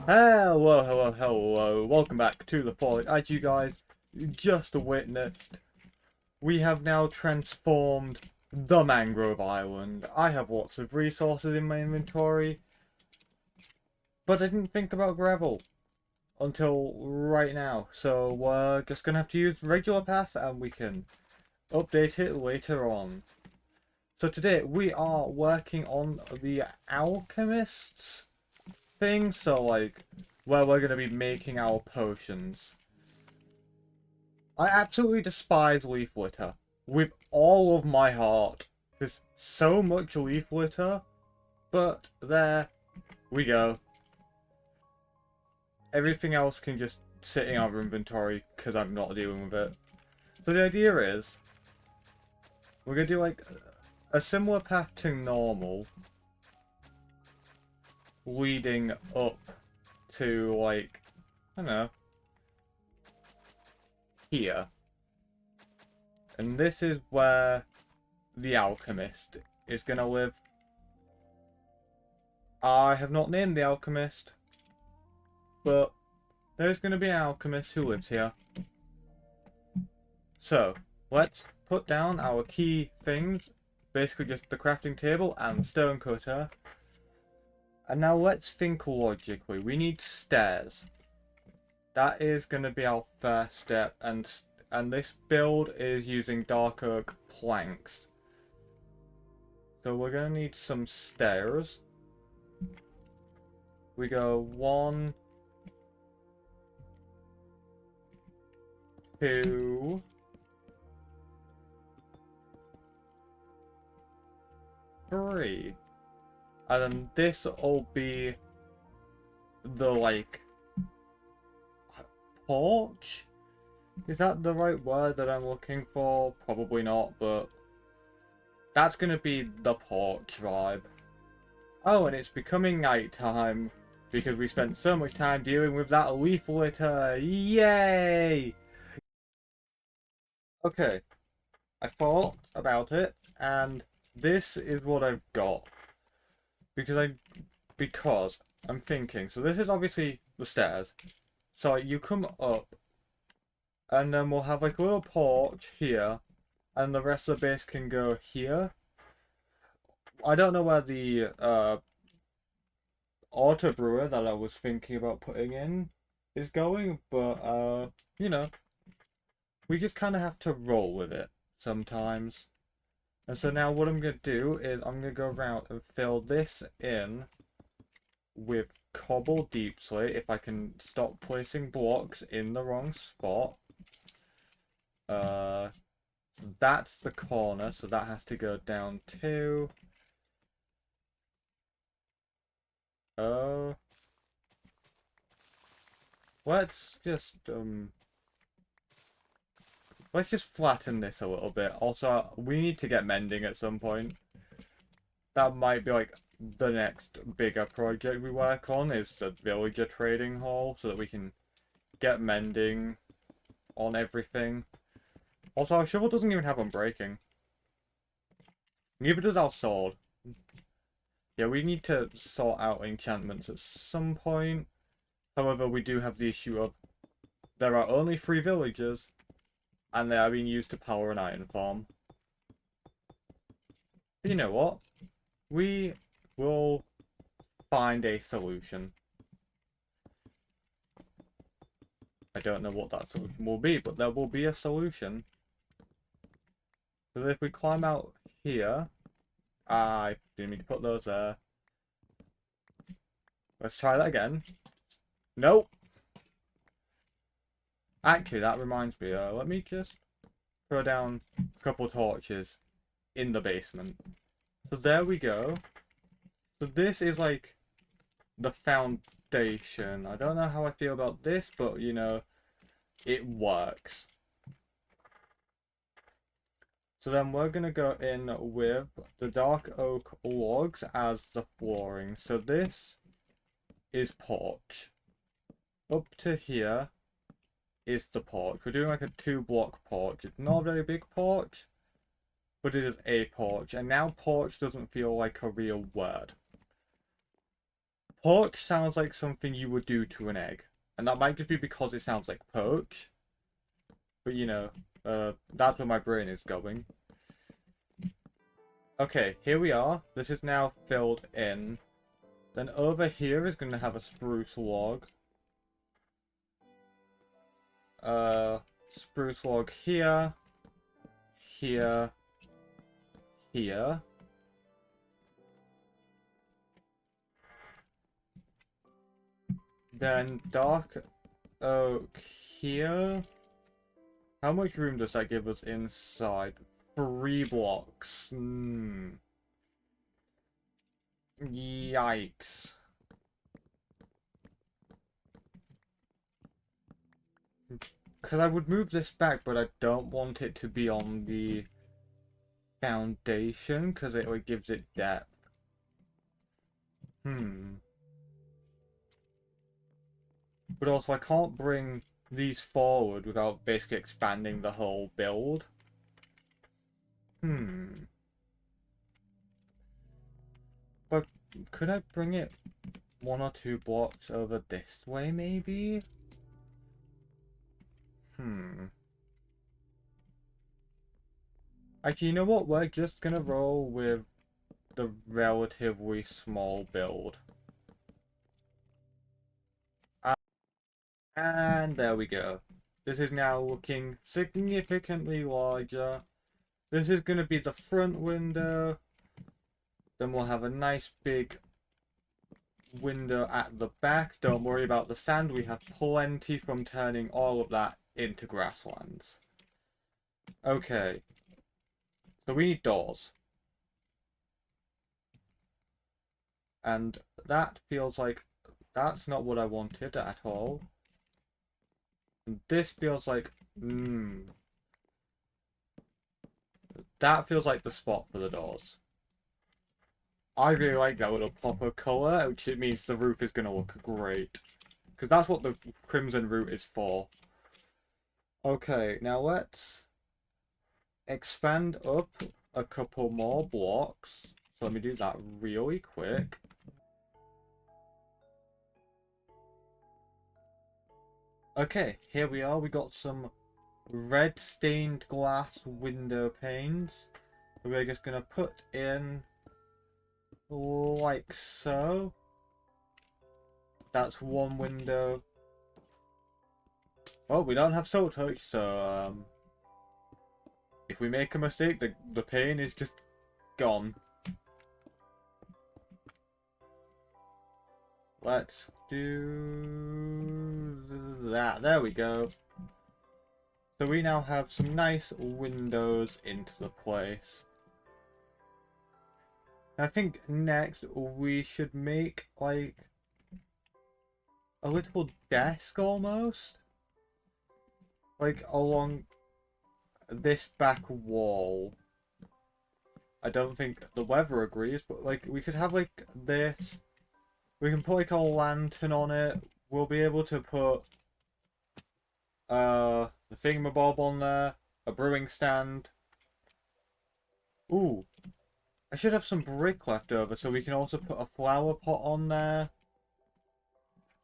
Hello, hello, hello. Welcome back to the Fallout. As you guys just witnessed, we have now transformed the Mangrove Island. I have lots of resources in my inventory, but I didn't think about gravel until right now. So we're just gonna have to use regular path and we can update it later on. So today we are working on the Alchemists thing, so like where we're gonna be making our potions. I absolutely despise leaf litter with all of my heart. There's so much leaf litter, but there we go. Everything else can just sit in our inventory because I'm not dealing with it. So the idea is we're gonna do like a similar path to normal, leading up to like, I don't know, here. And this is where the Alchemist is gonna live. I have not named the Alchemist, but there's gonna be an Alchemist who lives here. So, let's put down our key things, basically just the crafting table and stone cutter. And now let's think logically. We need stairs. That is going to be our first step, and this build is using dark oak planks. So we're going to need some stairs. We go 1, 2, 3. And then this will be the like porch? Is that the right word that I'm looking for? Probably not, but that's gonna be the porch vibe. Oh, and it's becoming nighttime because we spent so much time dealing with that leaf litter. Yay! Okay, I thought about it, and this is what I've got. Because I'm thinking, so this is obviously the stairs. So you come up, and then we'll have like a little porch here, and the rest of the base can go here. I don't know where the auto brewer that I was thinking about putting in is going, but you know, we just kind of have to roll with it sometimes. And so now what I'm gonna do is I'm gonna go around and fill this in with cobble deep slate if I can stop placing blocks in the wrong spot. That's the corner, so that has to go down too. Uh, let's just flatten this a little bit. Also, we need to get mending at some point. That might be like the next bigger project we work on, is the villager trading hall, so that we can get mending on everything. Also, our shovel doesn't even have unbreaking. Neither does our sword. Yeah, we need to sort out enchantments at some point. However, we do have the issue of there are only 3 villagers, and they are being used to power an iron farm. But you know what? We will find a solution. I don't know what that solution will be, but there will be a solution. So if we climb out here, I didn't mean to put those there. Let's try that again. Nope. Actually, that reminds me. Let me just throw down a couple torches in the basement. So there we go. So this is like the foundation. I don't know how I feel about this, but you know, it works. So then we're going to go in with the dark oak logs as the flooring. So this is porch. Up to here is the porch. We're doing like a 2-block porch. It's not a very big porch, but it is a porch. And now porch doesn't feel like a real word. Poach sounds like something you would do to an egg. And that might just be because it sounds like poach. But you know, that's where my brain is going. Okay, here we are. This is now filled in. Then over here is going to have a spruce log. Spruce log here. Here. Here. Then dark oak here. How much room does that give us inside? 3 blocks. Yikes. Because I would move this back, but I don't want it to be on the foundation, because it gives it depth. But also, I can't bring these forward without basically expanding the whole build. But could I bring it 1 or 2 blocks over this way, maybe? Actually, you know what? We're just gonna roll with the relatively small build. And there we go. This is now looking significantly larger. This is going to be the front window. Then we'll have a nice big window at the back. Don't worry about the sand. We have plenty from turning all of that into grasslands. Okay. So we need doors. And that feels like that's not what I wanted at all. And this feels like that feels like the spot for the doors. I really like that little pop of colour, which it means the roof is going to look great. Because that's what the crimson root is for. Okay, now let's expand up a couple more blocks. So let me do that really quick. Okay, here we are. We got some red stained glass window panes. We're just going to put in like so. That's one window. Oh, we don't have soul touch, so if we make a mistake, the pane is just gone. Let's do that. There we go. So we now have some nice windows into the place. I think next we should make like a little desk almost. Like along this back wall. I don't think the weather agrees, but like we could have like this. We can put like a lantern on it. We'll be able to put the thingamabob on there, a brewing stand. Ooh, I should have some brick left over, so we can also put a flower pot on there.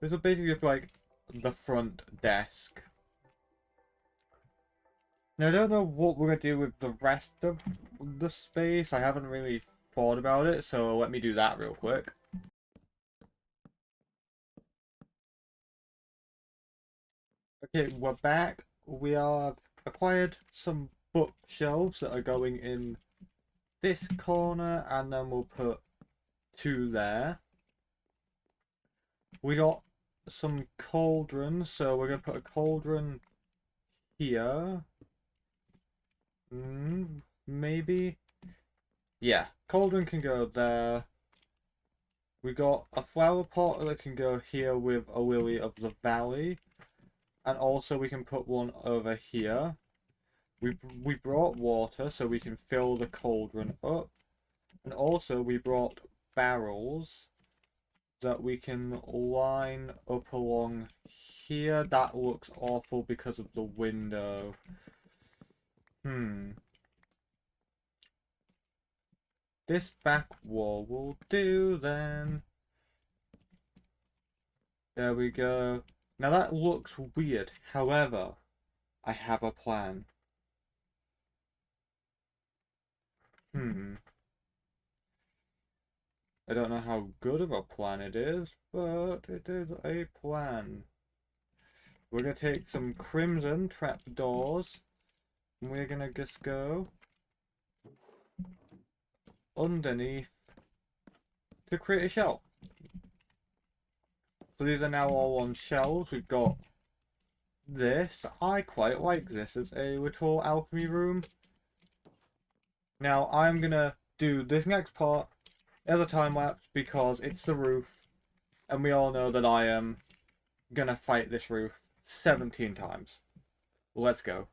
This will basically look like the front desk. Now, I don't know what we're going to do with the rest of the space. I haven't really thought about it, so let me do that real quick. Okay, we're back. We have acquired some bookshelves that are going in this corner, and then we'll put 2 there. We got some cauldrons, so we're going to put a cauldron here. Maybe? Yeah, cauldron can go there. We got a flower pot that can go here with a lily of the valley. And also we can put one over here. We brought water so we can fill the cauldron up. And also we brought barrels that we can line up along here. That looks awful because of the window. This back wall will do then. There we go. Now that looks weird. However, I have a plan. I don't know how good of a plan it is, but it is a plan. We're gonna take some crimson trapdoors, and we're gonna just go underneath to create a shelf. So these are now all on shelves. We've got this. I quite like this as a little alchemy room. Now I'm gonna do this next part as a time lapse because it's the roof, and we all know that I am gonna fight this roof 17 times. Let's go.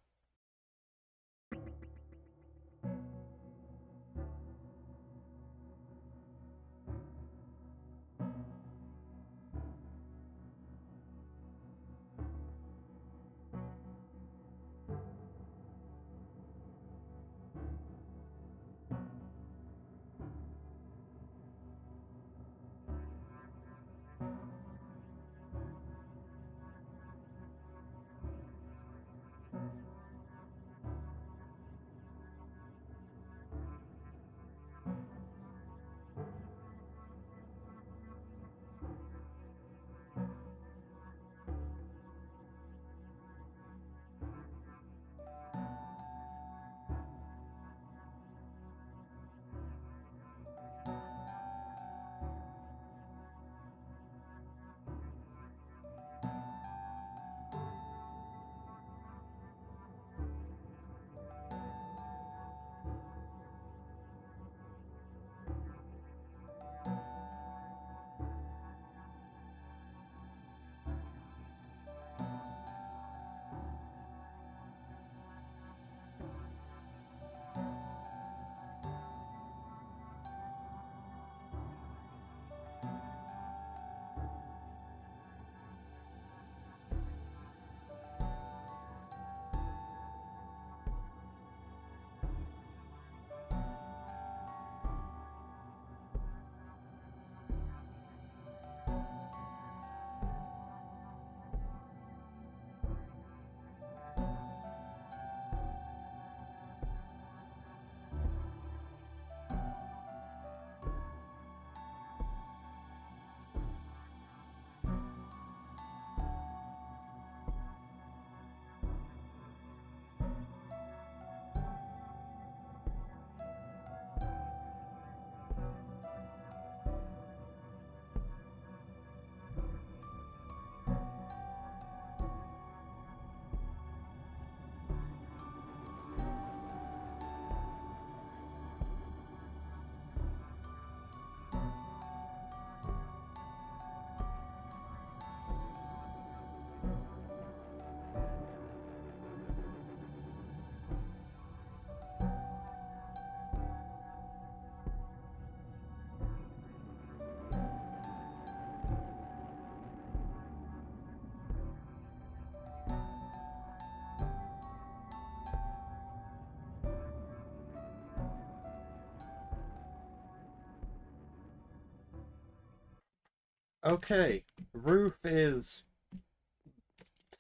Okay, roof is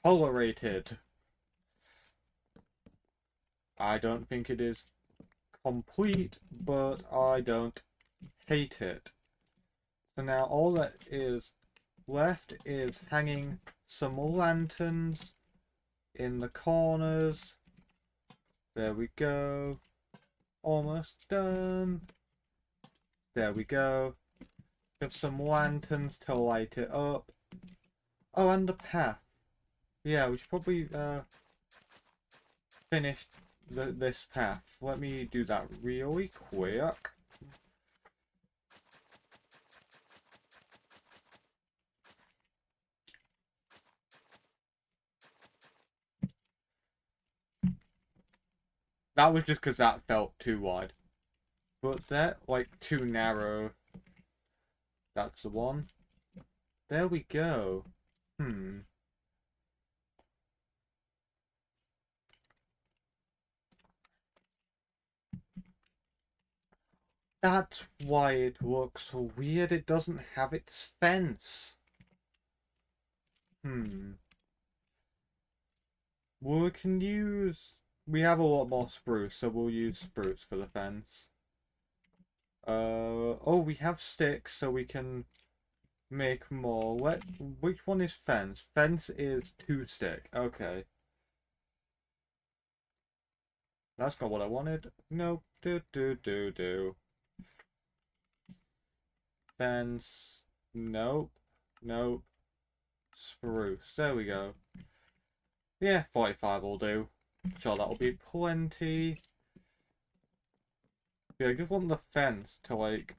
tolerated. I don't think it is complete, but I don't hate it. So now all that is left is hanging some lanterns in the corners. There we go. Almost done. There we go. Got some lanterns to light it up. Oh, and the path. Yeah, we should probably finish this path. Let me do that really quick. That was just because that felt too wide. But that, like, too narrow. That's the one. There we go. That's why it looks so weird. It doesn't have its fence. We can use... We have a lot more spruce, so we'll use spruce for the fence. Oh, we have sticks, so we can make more. Which one is fence? Fence is 2 stick. Okay. That's not what I wanted. Nope. Do. Fence. Nope. Nope. Spruce. There we go. Yeah, 45 will do. Sure, that'll be plenty. Yeah, I just want the fence to, like...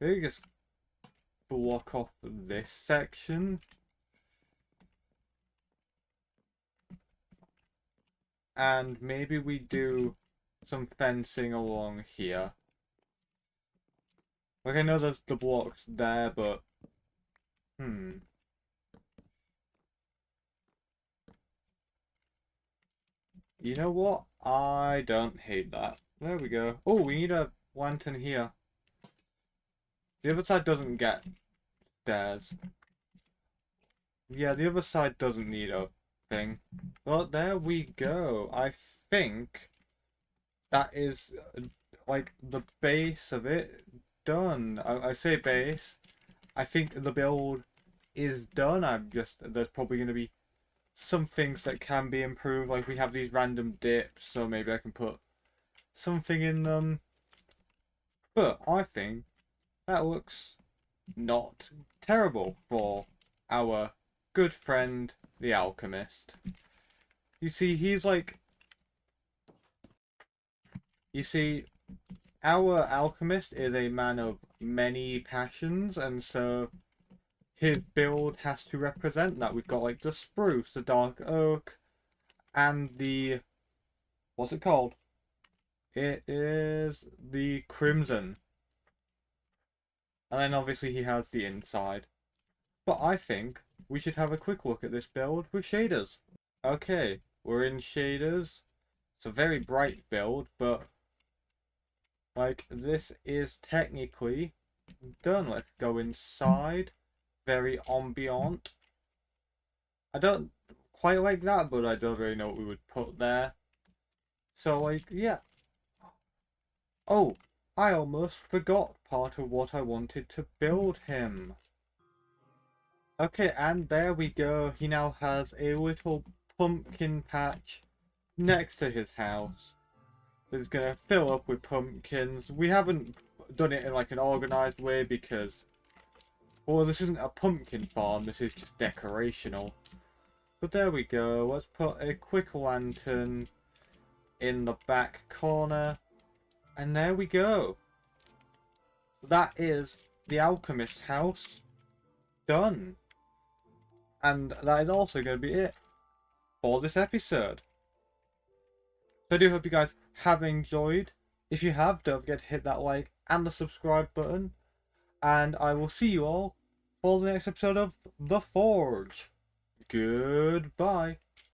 Maybe just block off this section. And maybe we do some fencing along here. Like, I know there's the blocks there, but... You know what? I don't hate that. There we go. Oh, we need a lantern here. The other side doesn't get stairs. Yeah, the other side doesn't need a thing. Well, there we go. I think that is, like, the base of it done. I say base. I think the build is done. There's probably going to be some things that can be improved, like we have these random dips, so maybe I can put something in them. But I think that looks not terrible for our good friend, the Alchemist. You see, our Alchemist is a man of many passions, and so his build has to represent that. We've got like the spruce, the dark oak, and the... What's it called? It is the crimson. And then obviously he has the inside. But I think we should have a quick look at this build with shaders. Okay, we're in shaders. It's a very bright build, but like this is technically done. Let's go inside. Very ambient. I don't quite like that, but I don't really know what we would put there. So, like, yeah. Oh, I almost forgot part of what I wanted to build him. Okay, and there we go. He now has a little pumpkin patch next to his house. It's going to fill up with pumpkins. We haven't done it in, like, an organised way because... Well, this isn't a pumpkin farm, this is just decorational. But there we go, let's put a quick lantern in the back corner. And there we go. That is the Alchemist house done. And that is also going to be it for this episode. So I do hope you guys have enjoyed. If you have, don't forget to hit that like and the subscribe button. And I will see you all for the next episode of The Forge. Goodbye.